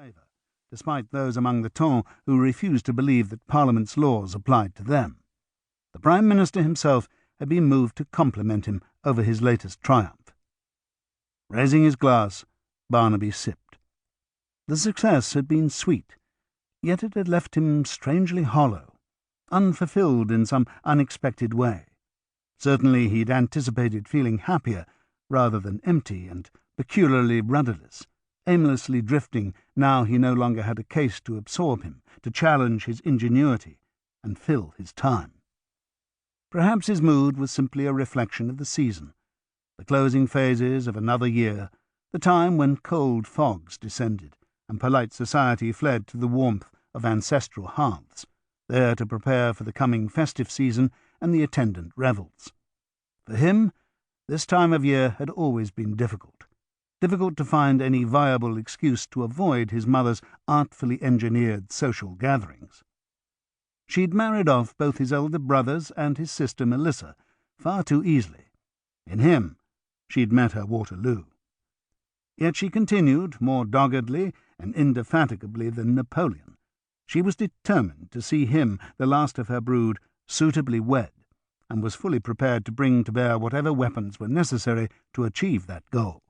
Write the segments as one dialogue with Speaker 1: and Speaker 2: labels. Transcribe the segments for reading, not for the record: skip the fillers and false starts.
Speaker 1: favour, despite those among the ton who refused to believe that Parliament's laws applied to them. The Prime Minister himself had been moved to compliment him over his latest triumph. Raising his glass, Barnaby sipped. The success had been sweet, yet it had left him strangely hollow, unfulfilled in some unexpected way. Certainly he'd anticipated feeling happier rather than empty and peculiarly rudderless, aimlessly drifting now he no longer had a case to absorb him, to challenge his ingenuity and fill his time. Perhaps his mood was simply a reflection of the season, the closing phases of another year, the time when cold fogs descended and polite society fled to the warmth of ancestral hearths, there to prepare for the coming festive season and the attendant revels. For him, this time of year had always been difficult to find any viable excuse to avoid his mother's artfully engineered social gatherings. She'd married off both his elder brothers and his sister Melissa far too easily. In him, she'd met her Waterloo. Yet she continued, more doggedly and indefatigably than Napoleon. She was determined to see him, the last of her brood, suitably wed, and was fully prepared to bring to bear whatever weapons were necessary to achieve that goal.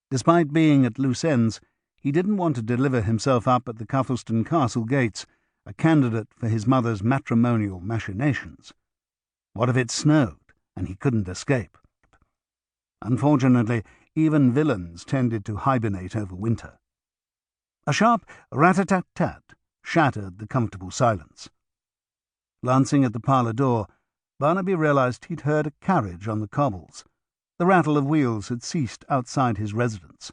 Speaker 1: Despite being at loose ends, he didn't want to deliver himself up at the Cuthelston Castle gates, a candidate for his mother's matrimonial machinations. What if it snowed, and he couldn't escape? Unfortunately, even villains tended to hibernate over winter. A sharp rat-a-tat-tat shattered the comfortable silence. Glancing at the parlour door, Barnaby realised he'd heard a carriage on the cobbles. The rattle of wheels had ceased outside his residence.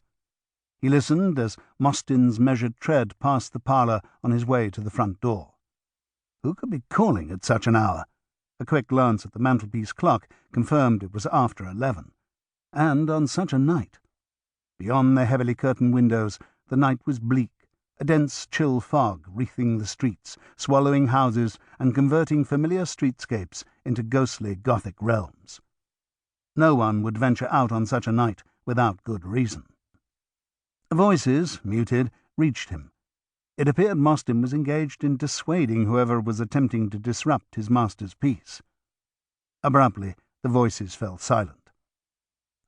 Speaker 1: He listened as Mostyn's measured tread passed the parlour on his way to the front door. Who could be calling at such an hour? A quick glance at the mantelpiece clock confirmed it was after 11. And on such a night. Beyond the heavily curtained windows, the night was bleak, a dense, chill fog wreathing the streets, swallowing houses, and converting familiar streetscapes into ghostly Gothic realms. No one would venture out on such a night without good reason. Voices, muted, reached him. It appeared Mostyn was engaged in dissuading whoever was attempting to disrupt his master's peace. Abruptly, the voices fell silent.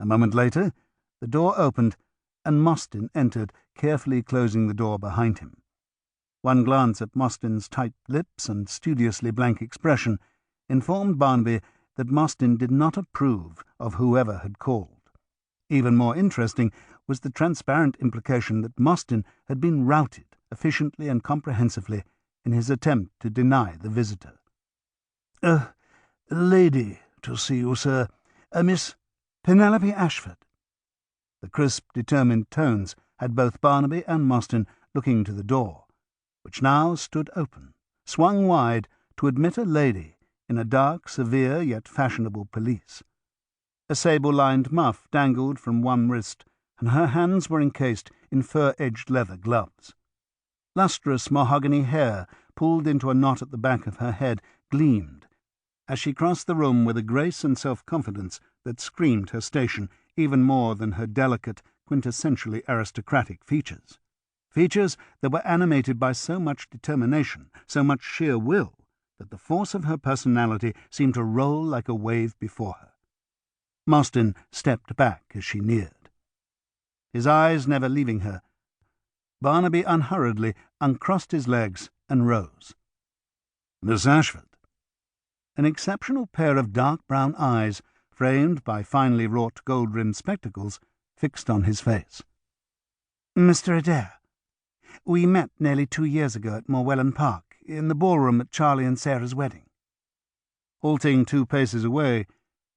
Speaker 1: A moment later, the door opened, and Mostyn entered, carefully closing the door behind him. One glance at Mostyn's tight lips and studiously blank expression informed Barnaby that Mostyn did not approve of whoever had called. Even more interesting was the transparent implication that Mostyn had been routed efficiently and comprehensively in his attempt to deny the visitor. "A lady to see you, sir. Miss Penelope Ashford." The crisp, determined tones had both Barnaby and Mostyn looking to the door, which now stood open, swung wide to admit a lady in a dark, severe yet fashionable pelisse. A sable-lined muff dangled from one wrist, and her hands were encased in fur-edged leather gloves. Lustrous mahogany hair, pulled into a knot at the back of her head, gleamed as she crossed the room with a grace and self-confidence that screamed her station even more than her delicate, quintessentially aristocratic features. Features that were animated by so much determination, so much sheer will, that the force of her personality seemed to roll like a wave before her. Mostyn stepped back as she neared. His eyes never leaving her, Barnaby unhurriedly uncrossed his legs and rose. "Miss Ashford." An exceptional pair of dark brown eyes, framed by finely wrought gold-rimmed spectacles, fixed on his face. "Mr. Adair. We met nearly 2 years ago at Morwellan Park, in the ballroom at Charlie and Sarah's wedding." Halting 2 paces away,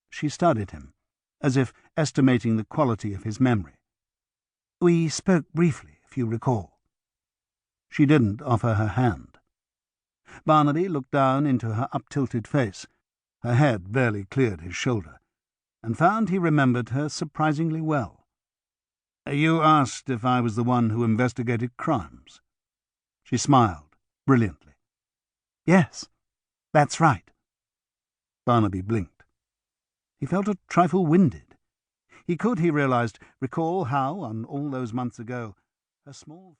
Speaker 1: she studied him, as if estimating the quality of his memory. "We spoke briefly, if you recall." She didn't offer her hand. Barnaby looked down into her up-tilted face. Her head barely cleared his shoulder, and found he remembered her surprisingly well. "You asked if I was the one who investigated crimes." She smiled brilliantly. "Yes, that's right." Barnaby blinked. He felt a trifle winded. He could, he realised, recall how, on all those months ago, her small